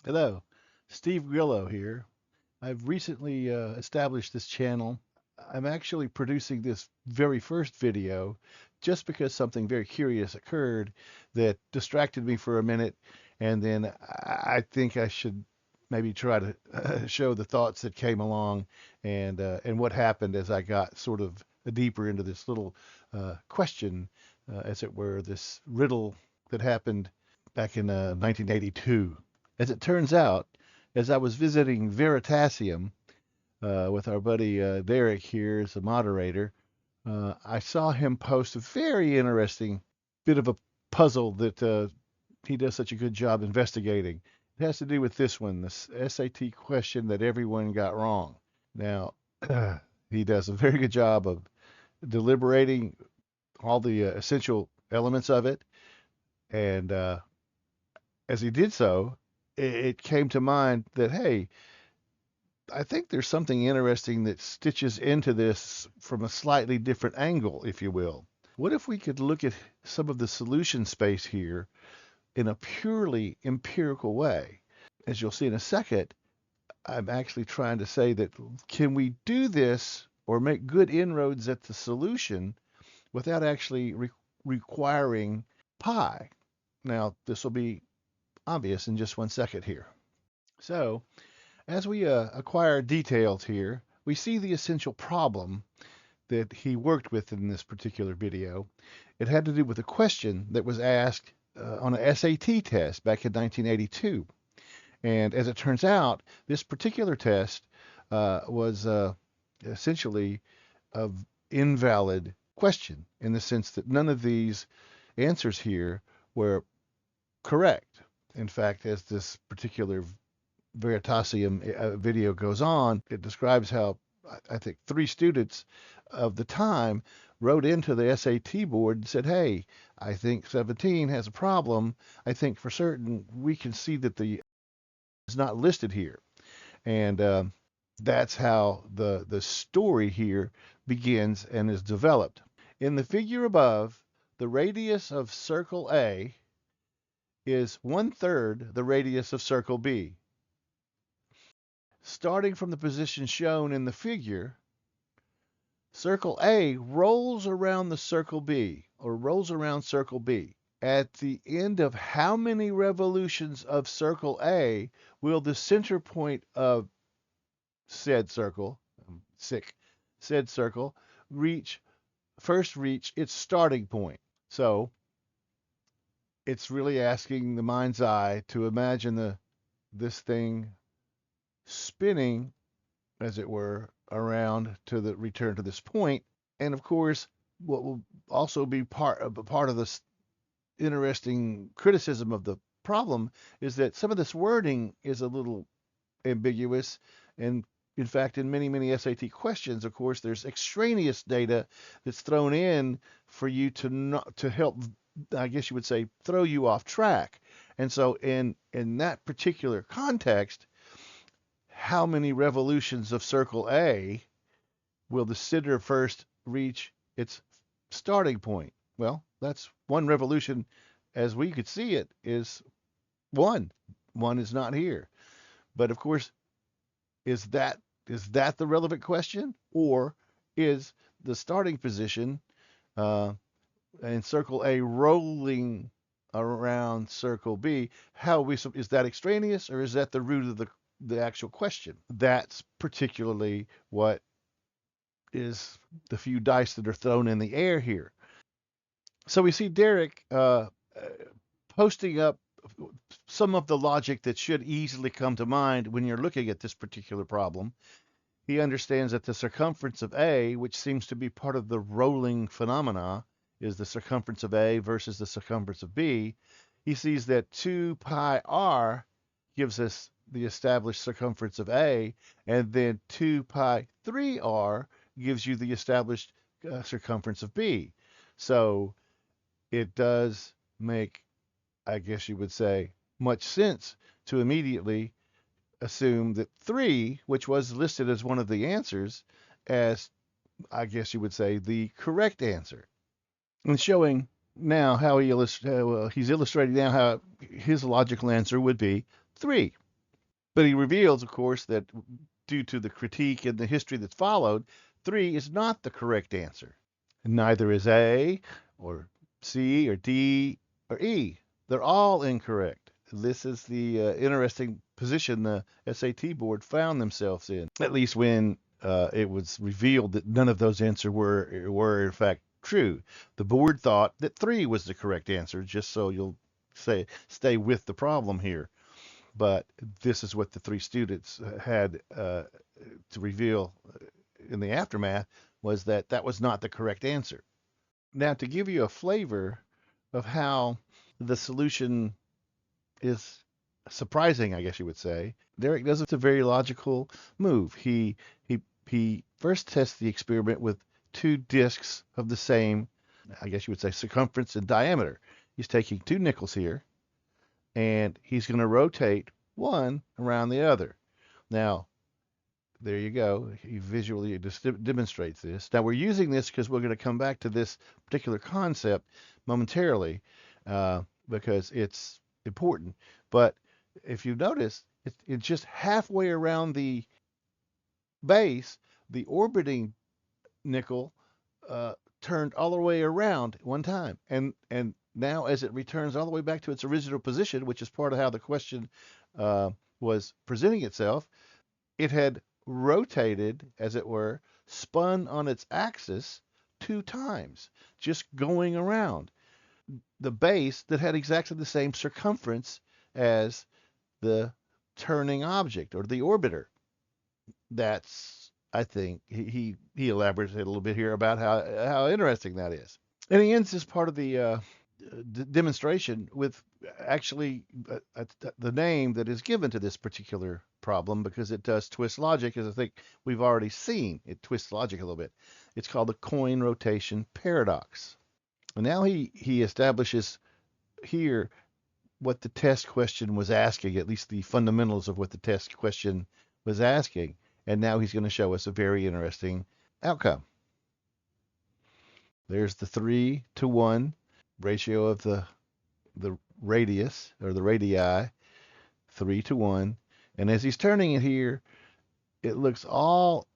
Hello, Steve Grillo here. I've recently established this channel. I'm actually producing this very first video just because something very curious occurred that distracted me for a minute, and then I think I should maybe try to show the thoughts that came along and what happened as I got sort of deeper into this little question, as it were, this riddle that happened back in 1982. As it turns out, as I was visiting Veritasium with our buddy Derek here as a moderator, I saw him post a very interesting bit of a puzzle that he does such a good job investigating. It has to do with this one, this SAT question that everyone got wrong. Now, he does a very good job of deliberating all the essential elements of it, and as he did so, it came to mind that, hey, I think there's something interesting that stitches into this from a slightly different angle, if you will. What if we could look at some of the solution space here in a purely empirical way? As you'll see in a second, I'm actually trying to say that can we do this or make good inroads at the solution without actually requiring pi? Now, this will be obvious in just one second here. So, as we acquire details here, we see the essential problem that he worked with in this particular video. It had to do with a question that was asked on an SAT test back in 1982. And as it turns out, this particular test was essentially an invalid question in the sense that none of these answers here were correct. In fact, as this particular Veritasium video goes on, it describes how I think three students of the time wrote into the SAT board and said, hey, I think 17 has a problem. I think for certain we can see that the is not listed here. And that's how the story here begins and is developed. In the figure above, the radius of circle A is 1/3 the radius of circle B. Starting from the position shown in the figure, circle A rolls around the circle B, or rolls around circle B. At the end of how many revolutions of circle A will the center point of said circle, said circle, first reach its starting point? So it's really asking the mind's eye to imagine this thing spinning, as it were, around to the return to this point. And of course, what will also be part of this interesting criticism of the problem is that some of this wording is a little ambiguous. And in fact, in many SAT questions, of course, there's extraneous data that's thrown in for you to help, I guess you would say, throw you off track. And so in that particular context, how many revolutions of circle A will the center first reach its starting point? Well, that's one revolution, as we could see it, is one. One is not here. But of course, is that the relevant question? Or is the starting position in circle A rolling around circle B, is that extraneous or is that the root of the actual question? That's particularly what is the few dice that are thrown in the air here. So we see Derek posting up some of the logic that should easily come to mind when you're looking at this particular problem. He understands that the circumference of A, which seems to be part of the rolling phenomena, is the circumference of A versus the circumference of B. He sees that 2 pi r gives us the established circumference of A, and then 2 pi 3r gives you the established circumference of B. So it does make, I guess you would say, much sense to immediately assume that 3, which was listed as one of the answers, as, I guess you would say, the correct answer. And showing now how he's illustrating now how his logical answer would be 3. But he reveals, of course, that due to the critique and the history that's followed, 3 is not the correct answer. Neither is A or C or D or E. They're all incorrect. This is the interesting position the SAT board found themselves in, at least when it was revealed that none of those answers were in fact true. The board thought that 3 was the correct answer, just so you'll stay with the problem here. But this is what the 3 students had to reveal in the aftermath, was that that was not the correct answer. Now, to give you a flavor of how the solution is surprising, I guess you would say, Derek does a very logical move. He first tests the experiment with 2 discs of the same, I guess you would say, circumference and diameter. He's taking 2 nickels here, and he's going to rotate one around the other. Now, there you go. He visually demonstrates this. Now, we're using this because we're going to come back to this particular concept momentarily because it's important. But if you notice, it's just halfway around the base, the orbiting nickel turned all the way around one time. And now as it returns all the way back to its original position, which is part of how the question was presenting itself, it had rotated, as it were, spun on its axis 2 times, just going around the base that had exactly the same circumference as the turning object or the orbiter. That's, I think, he elaborates a little bit here about how interesting that is. And he ends this part of the demonstration with actually the name that is given to this particular problem, because it does twist logic, as I think we've already seen. It twists logic a little bit. It's called the coin rotation paradox. And now he establishes here what the test question was asking, at least the fundamentals of what the test question was asking. And now he's going to show us a very interesting outcome. There's the 3-to-1 ratio of the radius, or the radii, 3-to-1. And as he's turning it here, it looks all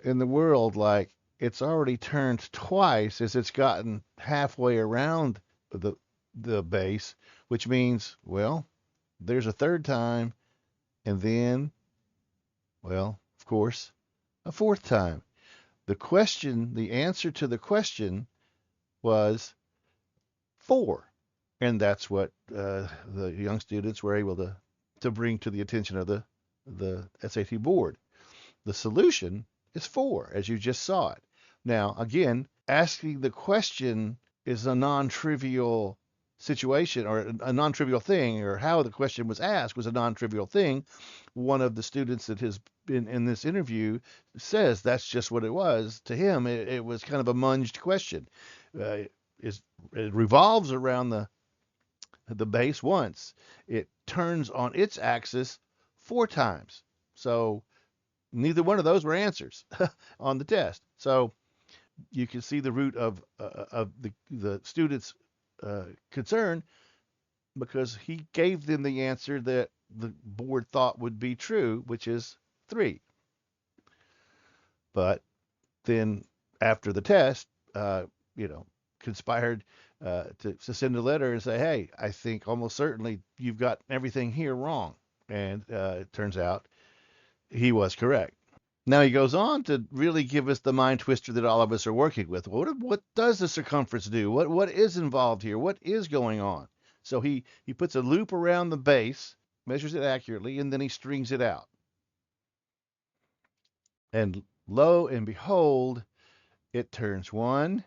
in the world like it's already turned twice as it's gotten halfway around the base, which means, well, there's a third time, and then, well, of course, a fourth time. The answer to the question was 4. And that's what the young students were able to bring to the attention of the SAT board. The solution is 4, as you just saw it. Now, again, asking the question is a non-trivial situation, or a non-trivial thing, or how the question was asked was a non-trivial thing. One of the students that has been in this interview says that's just what it was. To him, it was kind of a munged question. It revolves around the base once. It turns on its axis 4 times. So neither one of those were answers on the test. So you can see the root of the student's concern, because he gave them the answer that the board thought would be true, which is 3. But then after the test, conspired to send a letter and say, hey, I think almost certainly you've got everything here wrong. And it turns out he was correct. Now he goes on to really give us the mind twister that all of us are working with. What does the circumference do? What is involved here? What is going on? So he puts a loop around the base, measures it accurately, and then he strings it out. And lo and behold, it turns 1,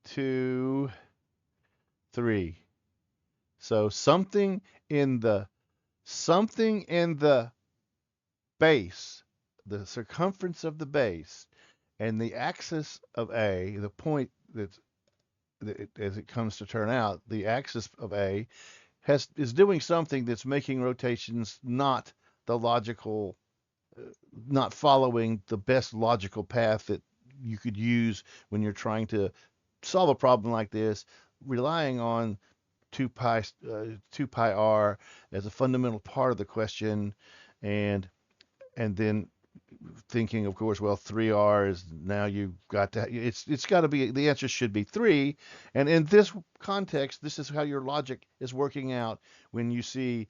2, 3. So something in the base, the circumference of the base, and the axis of A, the point that as it comes to turn out, the axis of A is doing something that's making rotations not the logical, not following the best logical path that you could use when you're trying to solve a problem like this, relying on 2 pi r as a fundamental part of the question, and then thinking, of course, well, 3R is now you've got to, it's got to be, the answer should be 3. And in this context, this is how your logic is working out. When you see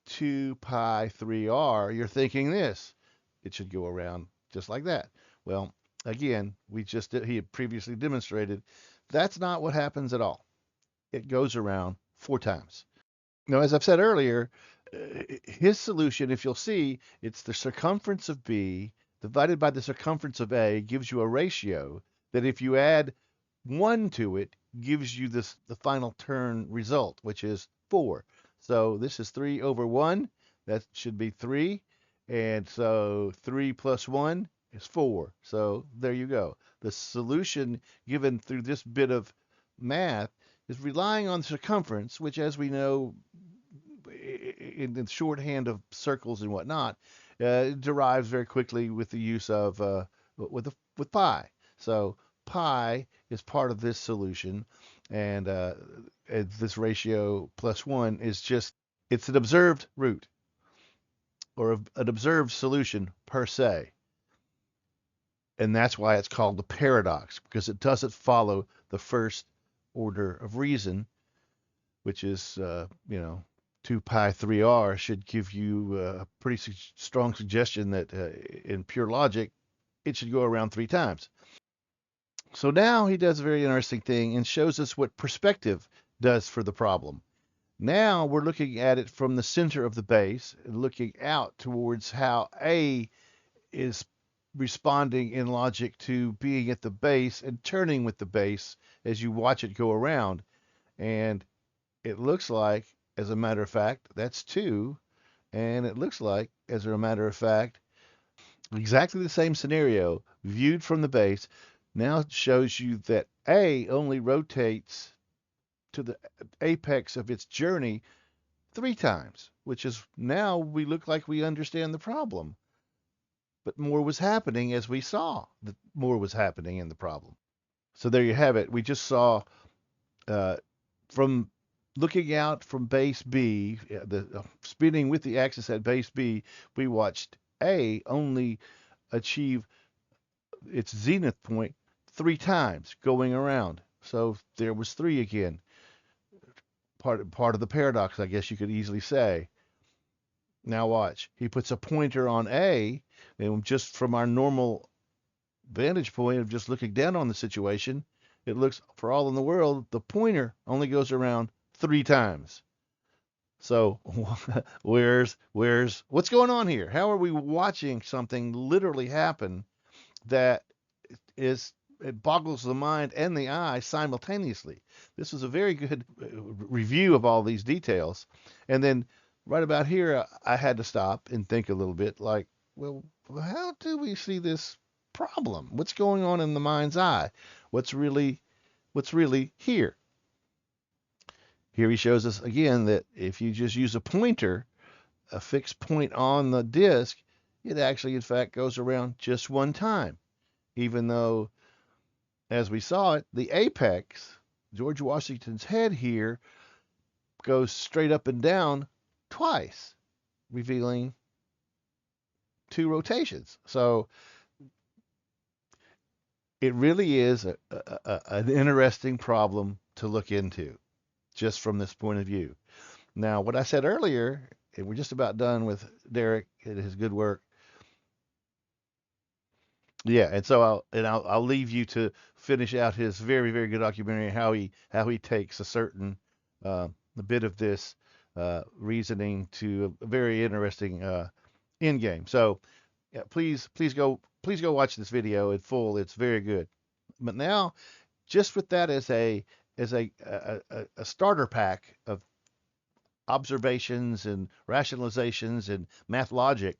2 pi 3R, you're thinking this. It should go around just like that. Well, again, he had previously demonstrated that's not what happens at all. It goes around 4 times. Now, as I've said earlier, his solution, if you'll see, it's the circumference of B divided by the circumference of A gives you a ratio that if you add 1 to it, gives you the final turn result, which is 4. So this is 3 over 1. That should be 3. And so 3 plus 1 is 4. So there you go. The solution given through this bit of math is relying on circumference, which, as we know, in the shorthand of circles and whatnot, derives very quickly with the use of with pi. So pi is part of this solution, and this ratio plus 1 is just, it's an observed root or an observed solution per se. And that's why it's called the paradox, because it doesn't follow the first order of reason, which is, 2 pi 3R should give you a pretty strong suggestion that in pure logic, it should go around 3 times. So now he does a very interesting thing and shows us what perspective does for the problem. Now we're looking at it from the center of the base and looking out towards how A is responding in logic to being at the base and turning with the base as you watch it go around. And it looks like, as a matter of fact, that's 2. And it looks like, as a matter of fact, exactly the same scenario viewed from the base now shows you that A only rotates to the apex of its journey 3 times, which is, now we look like we understand the problem. But more was happening, as we saw that more was happening in the problem. So there you have it. We just saw from looking out from base B, spinning with the axis at base B, we watched A only achieve its zenith point 3 times going around. So there was 3 again. Part of the paradox, I guess you could easily say. Now watch. He puts a pointer on A, and just from our normal vantage point of just looking down on the situation, it looks, for all in the world, the pointer only goes around 3 times. So what's going on here? How are we watching something literally happen that it boggles the mind and the eye simultaneously? This was a very good review of all these details. And then right about here, I had to stop and think a little bit like, well, how do we see this problem? What's going on in the mind's eye? What's really here? Here he shows us again that if you just use a pointer, a fixed point on the disk, it actually, in fact, goes around just 1 time, even though, as we saw it, the apex, George Washington's head here, goes straight up and down twice, revealing 2 rotations. So it really is an interesting problem to look into, just from this point of view. Now, what I said earlier, and we're just about done with Derek and his good work. Yeah, and so I'll leave you to finish out his very, very good documentary, how he takes a certain a bit of this reasoning to a very interesting end game. So yeah, please go watch this video in full. It's very good. But now, just with that as a starter pack of observations and rationalizations and math logic,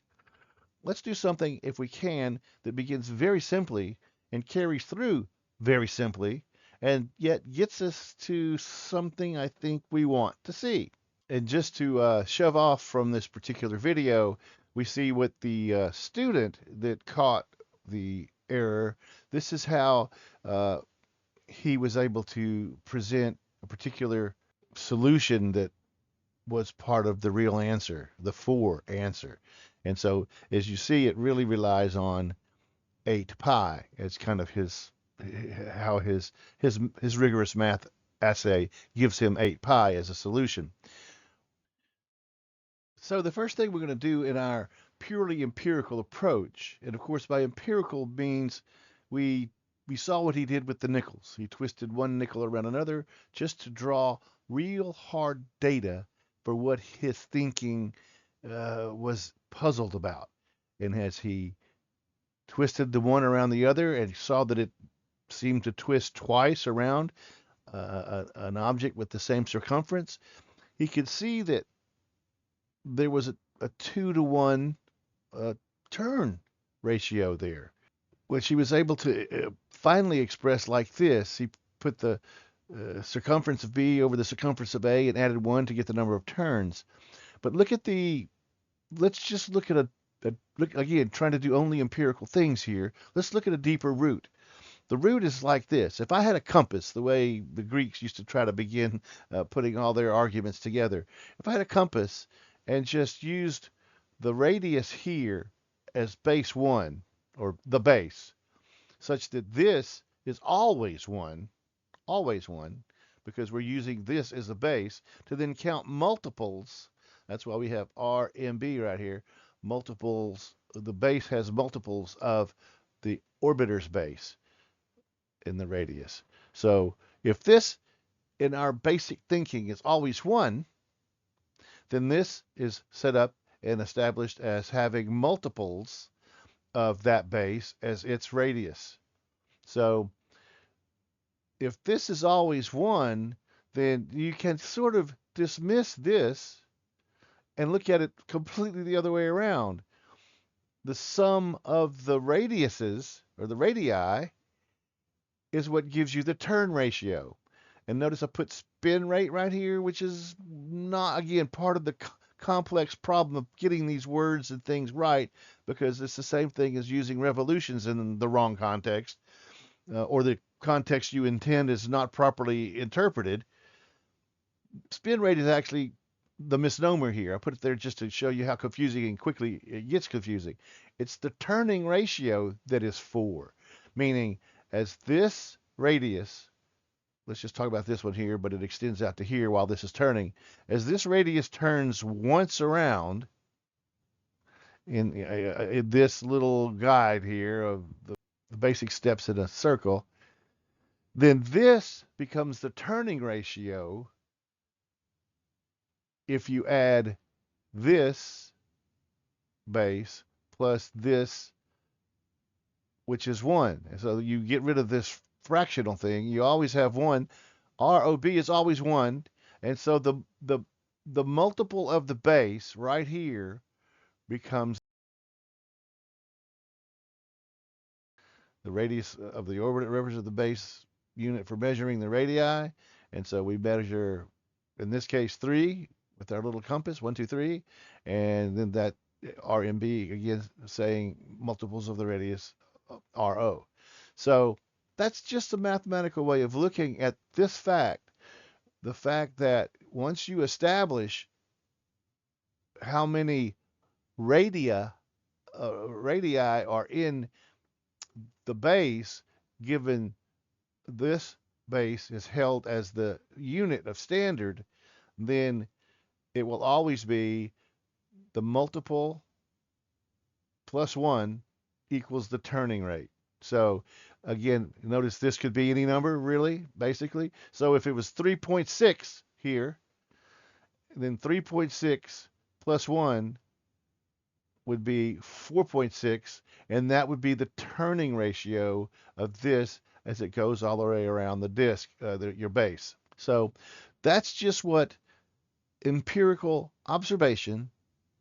let's do something, if we can, that begins very simply and carries through very simply, and yet gets us to something I think we want to see. And just to shove off from this particular video, we see what the student that caught the error, this is how he was able to present a particular solution that was part of the real answer, the 4 answer. And so, as you see, it really relies on 8 pi as kind of how his rigorous math assay gives him 8 pi as a solution. So the first thing we're going to do in our purely empirical approach, and of course by empirical means we we saw what he did with the nickels. He twisted one nickel around another just to draw real hard data for what his thinking was puzzled about. And as he twisted the one around the other and saw that it seemed to twist twice around an object with the same circumference, he could see that there was a 2 to 1 uh, turn ratio there, which he was able to finally express like this. He put the circumference of B over the circumference of A and added 1 to get the number of turns. But let's just look at look again, trying to do only empirical things here. Let's look at a deeper root. The root is like this. If I had a compass, the way the Greeks used to try to begin putting all their arguments together, if I had a compass and just used the radius here as base 1, or the base, such that this is always 1, because we're using this as a base, to then count multiples. That's why we have R, M, B right here. Multiples, the base has multiples of the orbiter's base in the radius. So if this in our basic thinking is always 1, then this is set up and established as having multiples of that base as its radius. So if this is always 1, then you can sort of dismiss this and look at it completely the other way around. The sum of the radiuses, or the radii, is what gives you the turn ratio. And notice I put spin rate right here, which is not, again, part of the complex problem of getting these words and things right, because it's the same thing as using revolutions in the wrong context, or the context you intend is not properly interpreted. Spin rate is actually the misnomer here. I put it there just to show you how confusing and quickly it gets confusing. It's the turning ratio that is 4, meaning as this radius, let's just talk about this one here, but it extends out to here while this is turning. As this radius turns once around in this little guide here of the basic steps in a circle, then this becomes the turning ratio if you add this base plus this, which is 1. And so you get rid of this fractional thing. You always have 1. ROB is always 1. And so the multiple of the base right here becomes the radius of the orbit represents the base unit for measuring the radii. And so we measure, in this case, 3 with our little compass, 1, 2, 3. And then that RMB, again, saying multiples of the radius RO. So that's just a mathematical way of looking at this fact. The fact that once you establish how many radii are in the base, given this base is held as the unit of standard, then it will always be the multiple plus 1 equals the turning rate. So again, notice this could be any number, really, basically. So if it was 3.6 here, then 3.6 plus 1 would be 4.6, and that would be the turning ratio of this as it goes all the way around the disk, your base. So that's just what empirical observation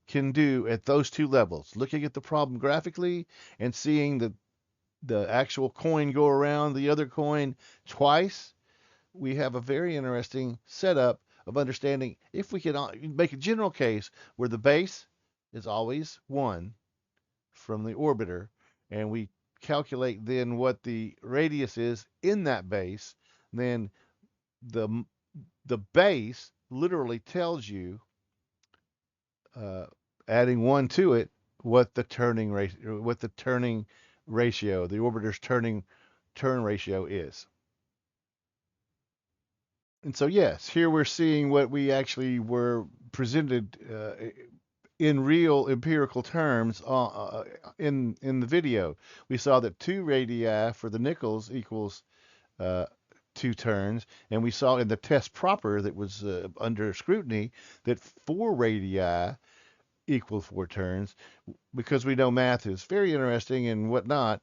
can do at those 2 levels, looking at the problem graphically and seeing the actual coin go around the other coin twice. We have a very interesting setup of understanding if we can make a general case where the base is always 1 from the orbiter, and we calculate then what the radius is in that base, then the base literally tells you, adding 1 to it, what the turning ratio, the orbiter's turn ratio is. And so yes, here we're seeing what we actually were presented in real empirical terms in the video. We saw that 2 radii for the nickels equals uh, 2 turns, and we saw in the test proper that was under scrutiny that 4 radii equal 4 turns. Because we know math is very interesting and whatnot,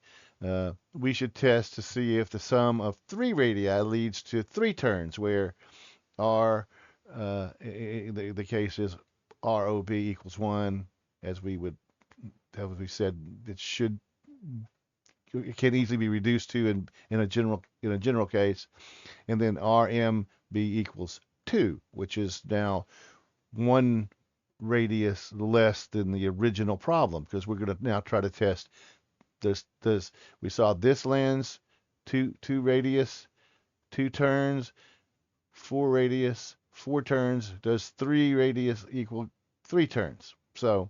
we should test to see if the sum of 3 radii leads to 3 turns, where R, the case is ROB equals 1, as we said, it can easily be reduced to in a general case, and then RMB equals 2, which is now 1 radius less than the original problem, because we're going to now try to test does we saw this lands 2 radius, 2 turns, 4 radius, 4 turns. Does 3 radius equal 3 turns? So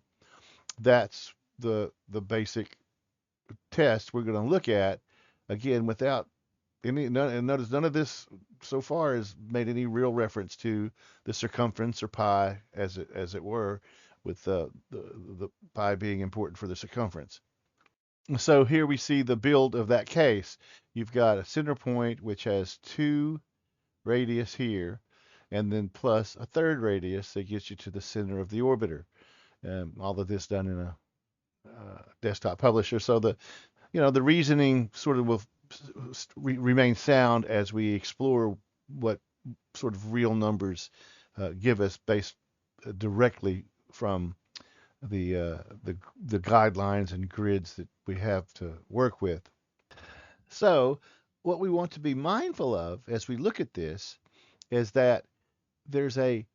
that's the basic test we're going to look at, again, without and notice none of this so far has made any real reference to the circumference, or pi as it were, with the pi being important for the circumference. So here we see the build of that case. You've got a center point which has 2 radius here, and then plus a 3rd radius that gets you to the center of the orbiter. All of this done in a desktop publisher. So the reasoning sort of will remain sound as we explore what sort of real numbers give us based directly from the guidelines and grids that we have to work with. So what we want to be mindful of as we look at this is that there's a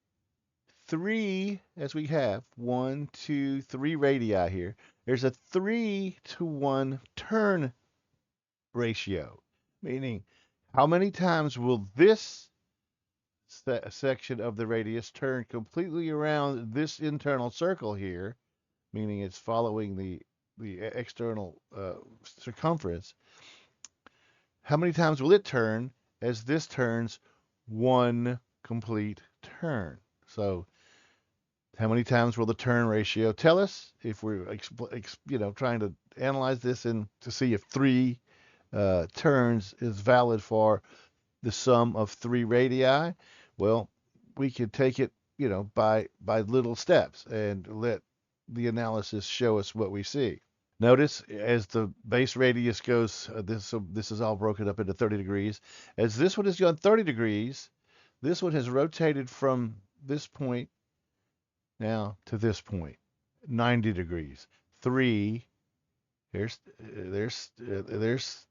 3, as we have 1, 2, 3 radii here. There's a 3-to-1 turn ratio, meaning how many times will this section of the radius turn completely around this internal circle here, meaning it's following the external circumference. How many times will it turn as this turns 1 complete turn? So how many times will the turn ratio tell us if we're trying to analyze this and to see if 3 turns is valid for the sum of 3 radii? Well, we could take it, by little steps and let the analysis show us what we see. Notice as the base radius goes, this is all broken up into 30 degrees. As this one has gone 30 degrees, this one has rotated from this point now to this point, 90 degrees. 3, there's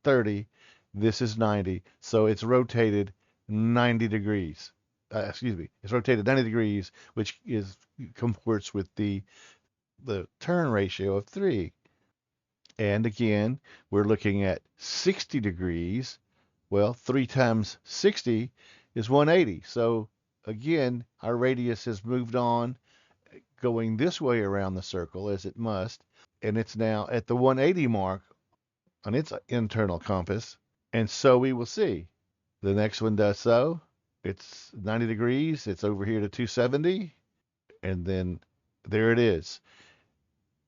30, this is 90, so it's rotated 90 degrees. It's rotated 90 degrees, which comports with the turn ratio of 3. And again, we're looking at 60 degrees. Well, 3 times 60 is 180. So again, our radius has moved on, going this way around the circle as it must, and it's now at the 180 mark on its internal compass. And so we will see. The next one does so. It's 90 degrees. It's over here to 270. And then there it is.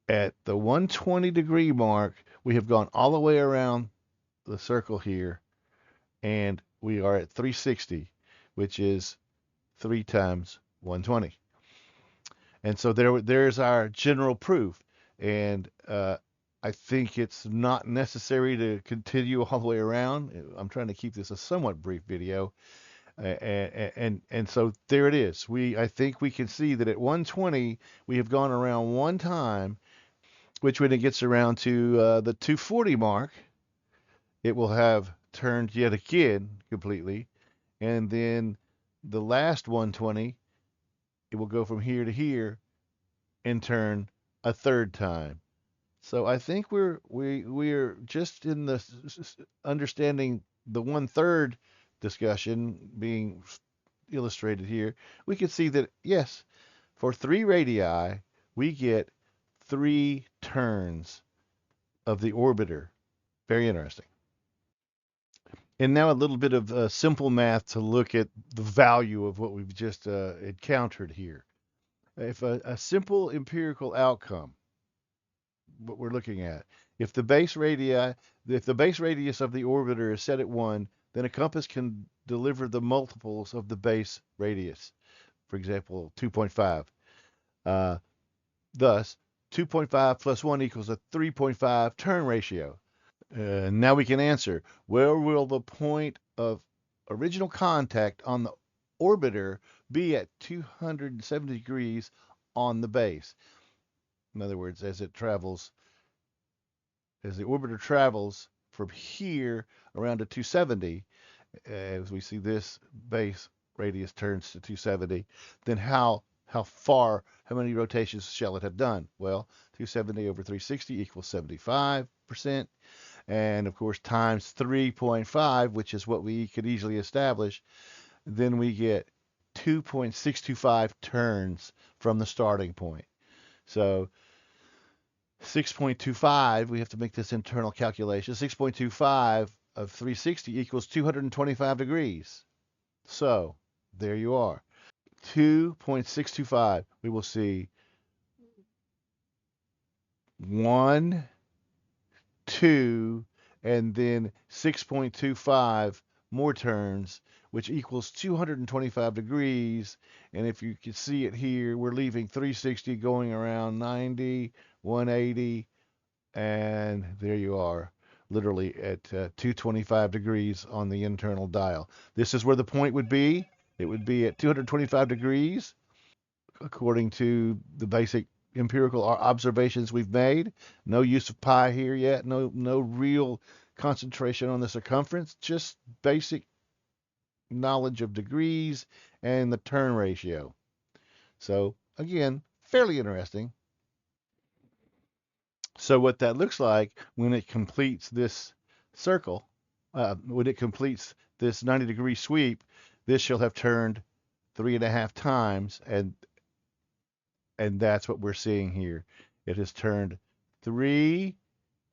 At the 120 degree mark, we have gone all the way around the circle here, and we are at 360, which is 3 times 120. And so there's our general proof. And I think it's not necessary to continue all the way around. I'm trying to keep this a somewhat brief video. And so there it is. I think we can see that at 120, we have gone around 1 time, which when it gets around to the 240 mark, it will have turned yet again completely. And then the last 120, it will go from here to here and turn a 3rd time. So I think we're just in the understanding the 1/3 discussion being illustrated here. We can see that yes, for 3 radii, we get 3 turns of the orbiter. Very interesting. And now a little bit of simple math to look at the value of what we've just encountered here. If a simple empirical outcome, what we're looking at, if the base radius of the orbiter is set at 1, then a compass can deliver the multiples of the base radius. For example, 2.5. Thus, 2.5 plus 1 equals a 3.5 turn ratio. Now we can answer, where will the point of original contact on the orbiter be at 270 degrees on the base? In other words, as the orbiter travels from here around to 270, as we see this base radius turns to 270, then how many rotations shall it have done? Well, 270 over 360 equals 75%. And of course, times 3.5, which is what we could easily establish, then we get 2.625 turns from the starting point. So 6.25, we have to make this internal calculation. 6.25 of 360 equals 225 degrees. So there you are. 2.625, we will see 1, 2, and then 6.25 more turns, which equals 225 degrees. And if you can see it here, we're leaving 360 going around 90, 180, and there you are, literally at 225 degrees on the internal dial. This is where the point would be. It would be at 225 degrees, according to the basic empirical observations we've made. No use of pi here yet. No real concentration on the circumference. Just basic knowledge of degrees and the turn ratio. So again, fairly interesting. So what that looks like when it completes this circle, when it completes this 90-degree sweep, this shall have turned 3.5 times, and that's what we're seeing here. It has turned 3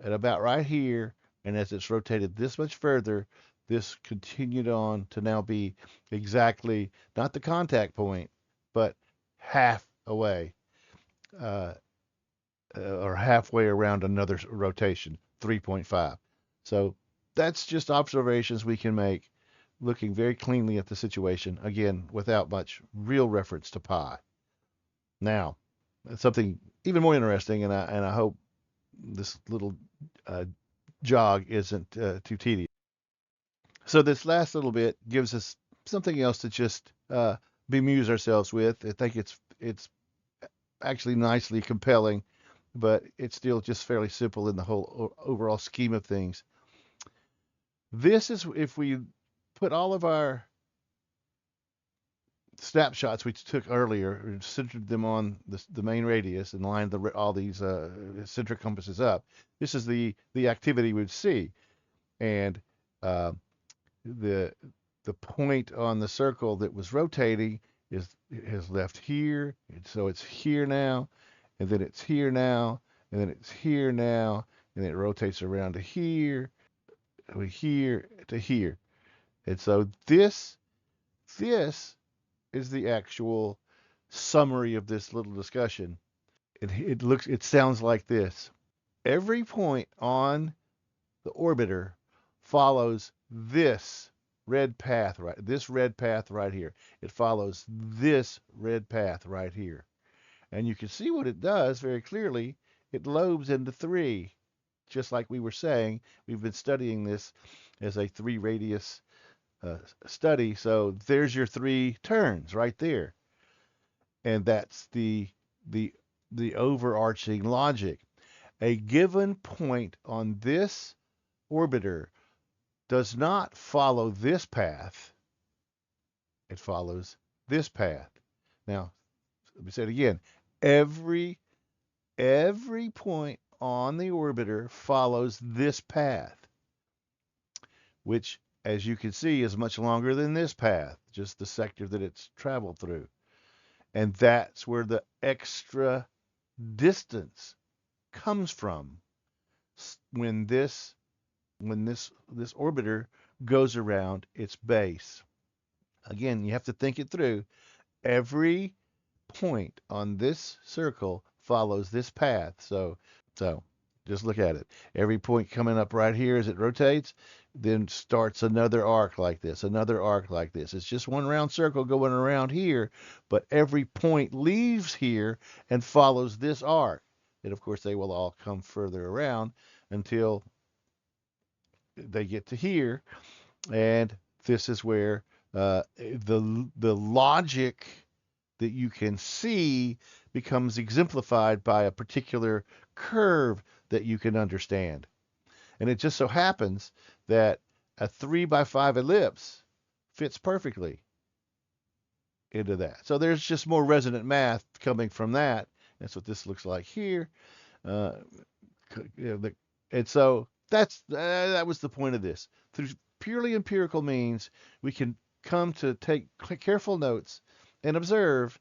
at about right here, and as it's rotated this much further, this continued on to now be exactly, not the contact point, but half away, or halfway around another rotation, 3.5. So that's just observations we can make, looking very cleanly at the situation, again, without much real reference to pi. Now, something even more interesting, and I hope this little jog isn't too tedious. So this last little bit gives us something else to just bemuse ourselves with. I think it's actually nicely compelling, but it's still just fairly simple in the whole overall scheme of things. This is if we put all of our snapshots we took earlier, centered them on the main radius and lined all these centric compasses up. This is the activity we'd see, and the point on the circle that was rotating has left here, and so it's here now, and then it's here now, and then it's here now, and then it rotates around to here to here. And so this is the actual summary of this little discussion. It sounds like this. Every point on the orbiter follows this red path right here. It follows this red path right here. And you can see what it does very clearly. It lobes into 3, just like we were saying. We've been studying this as a 3 radius study. So there's your 3 turns right there. And that's the overarching logic. A given point on this orbiter does not follow this path. It follows this path. Now, let me say it again. Every point on the orbiter follows this path, which, as you can see, is much longer than this path, just the sector that it's traveled through. And that's where the extra distance comes from when this orbiter goes around its base. Again, you have to think it through. Every point on this circle follows this path. So just look at it. Every point coming up right here as it rotates, then starts another arc like this, another arc like this. It's just one round circle going around here, but every point leaves here and follows this arc. And of course, they will all come further around until they get to here, and this is where the logic that you can see becomes exemplified by a particular curve that you can understand. And it just so happens that a 3 by 5 ellipse fits perfectly into that. So there's just more resonant math coming from that. That's what this looks like here. Uh, and so that was the point of this. Through purely empirical means, we can come to take careful notes and observe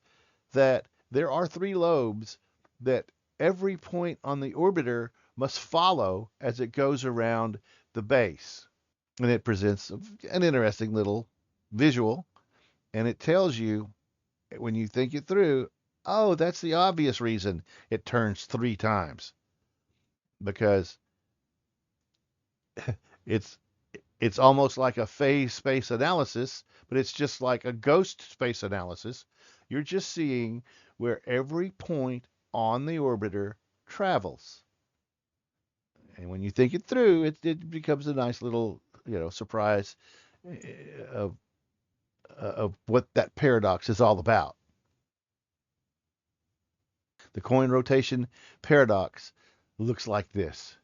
that there are 3 lobes that every point on the orbiter must follow as it goes around the base. And it presents an interesting little visual, and it tells you, when you think it through, oh, that's the obvious reason it turns 3 times, because it's it's almost like a phase space analysis, but it's just like a ghost space analysis. You're just seeing where every point on the orbiter travels. And when you think it through, it becomes a nice little, surprise of, of what that paradox is all about. The coin rotation paradox looks like this.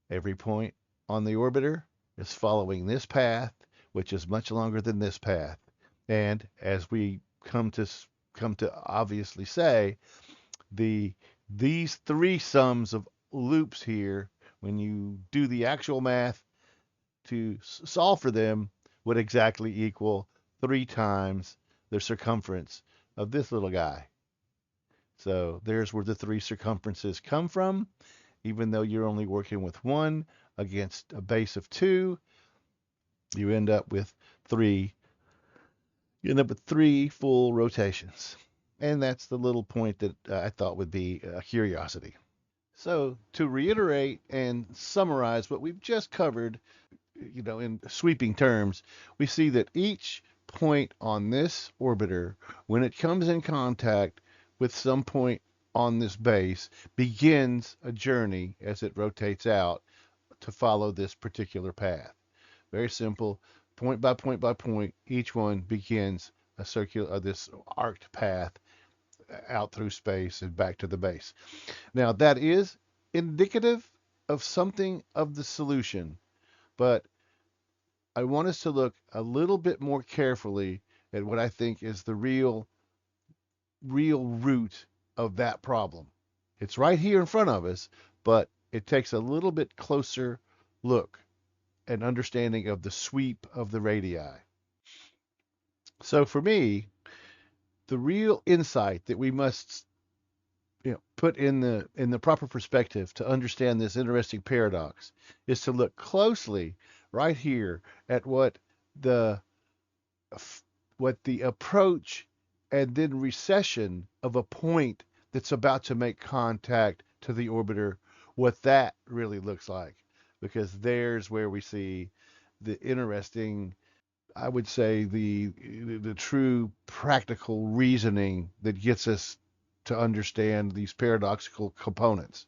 Every point on the orbiter is following this path, which is much longer than this path. And as we come to obviously say, these 3 sums of loops here, when you do the actual math to solve for them, would exactly equal 3 times the circumference of this little guy. So there's where the 3 circumferences come from. Even though you're only working with 1 against a base of 2, you end up with 3. You end up with 3 full rotations. And that's the little point that I thought would be a curiosity. So to reiterate and summarize what we've just covered, in sweeping terms, we see that each point on this orbiter, when it comes in contact with some point on this base, begins a journey as it rotates out to follow this particular path. Very simple, point by point by point, each one begins a circular, this arced path out through space and back to the base. Now that is indicative of something of the solution, but I want us to look a little bit more carefully at what I think is the real root of that problem. It's right here in front of us, but it takes a little bit closer look and understanding of the sweep of the radii. So for me, the real insight that we must put in the proper perspective to understand this interesting paradox is to look closely right here at the what the approach and then recession of a point that's about to make contact to the orbiter, what that really looks like. Because there's where we see the interesting, I would say, the true practical reasoning that gets us to understand these paradoxical components.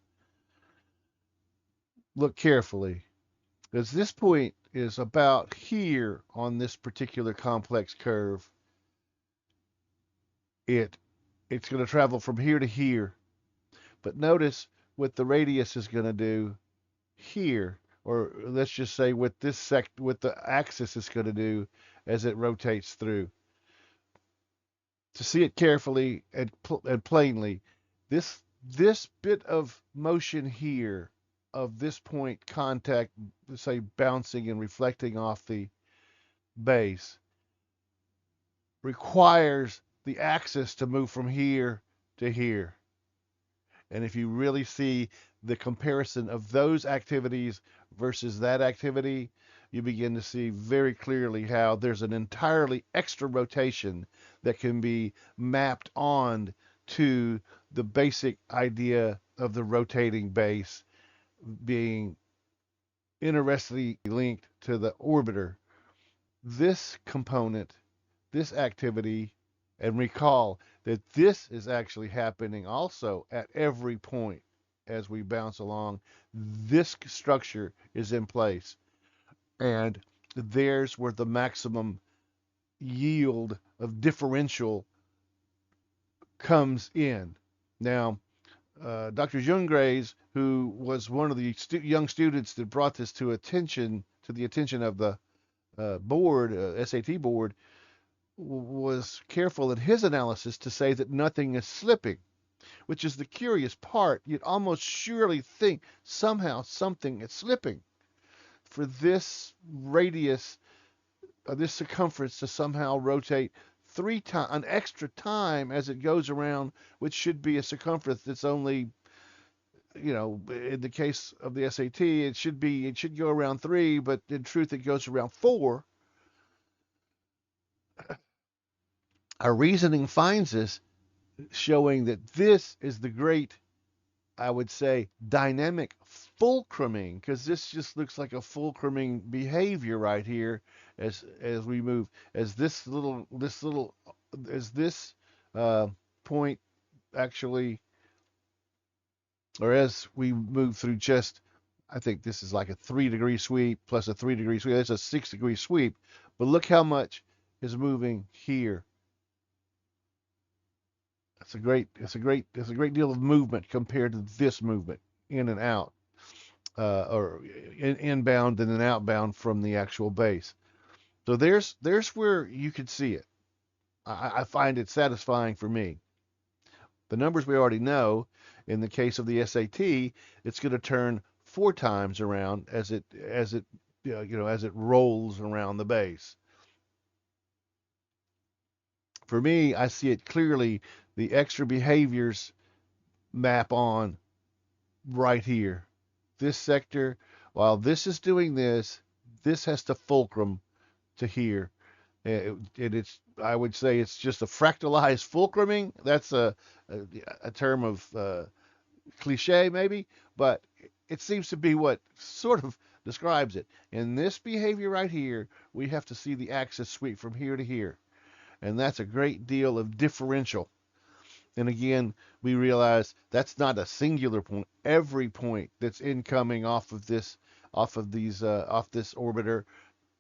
Look carefully, because this point is about here on this particular complex curve. It's going to travel from here to here, but notice what the radius is going to do here, or let's just say what the axis is going to do as it rotates through. To see it carefully and plainly, this bit of motion here of this point contact, say bouncing and reflecting off the base, requires the axis to move from here to here. And if you really see the comparison of those activities versus that activity, you begin to see very clearly how there's an entirely extra rotation that can be mapped on to the basic idea of the rotating base being interestingly linked to the orbiter. This component, this activity, and recall that this is actually happening also at every point as we bounce along. This structure is in place, and there's where the maximum yield of differential comes in. Now, Dr. Jungrays, who was one of the young students that brought this to the attention of the board, SAT board, was careful in his analysis to say that nothing is slipping, which is the curious part. You'd almost surely think somehow something is slipping for this radius, this circumference to somehow rotate three times, an extra time as it goes around, which should be a circumference that's only, in the case of the SAT, it should go around 3, but in truth, it goes around 4. Our reasoning finds us showing that this is the great, I would say, dynamic fulcruming, because this just looks like a fulcruming behavior right here as we move, as this uh, point actually, or as we move through just, I think this is like a 3-degree sweep plus a 3-degree sweep. That's a 6-degree sweep, but look how much is moving here. It's a great deal of movement compared to this movement in and out, or inbound and then outbound from the actual base. So there's where you could see it. I find it satisfying for me. The numbers we already know. In the case of the SAT, it's going to turn 4 times around as it rolls around the base. For me, I see it clearly. The extra behaviors map on right here. This sector, while this is doing this, this has to fulcrum to here. It's, I would say it's just a fractalized fulcruming. That's a term of cliche maybe, but it seems to be what sort of describes it. In this behavior right here, we have to see the axis sweep from here to here. And that's a great deal of differential. And again, we realize that's not a singular point. Every point that's incoming off of this orbiter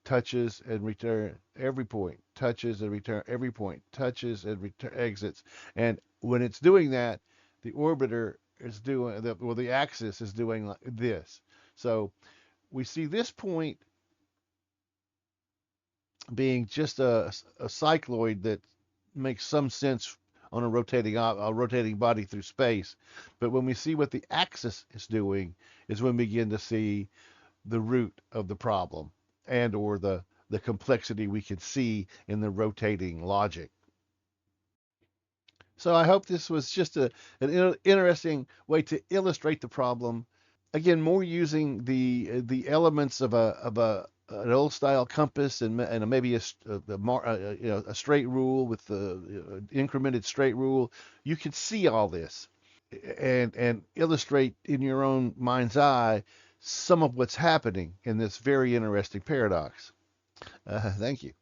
touches and return. Every point touches and return. Every point touches and return, exits. And when it's doing that, the orbiter is doing the axis is doing like this. So we see this point being just a cycloid that makes some sense on a rotating body through space. But when we see what the axis is doing, is when we begin to see the root of the problem and or the complexity we can see in the rotating logic. So I hope this was just an interesting way to illustrate the problem. Again, more using the elements of a an old style compass and maybe a straight rule with the incremented straight rule. You can see all this and illustrate in your own mind's eye some of what's happening in this very interesting paradox. Thank you.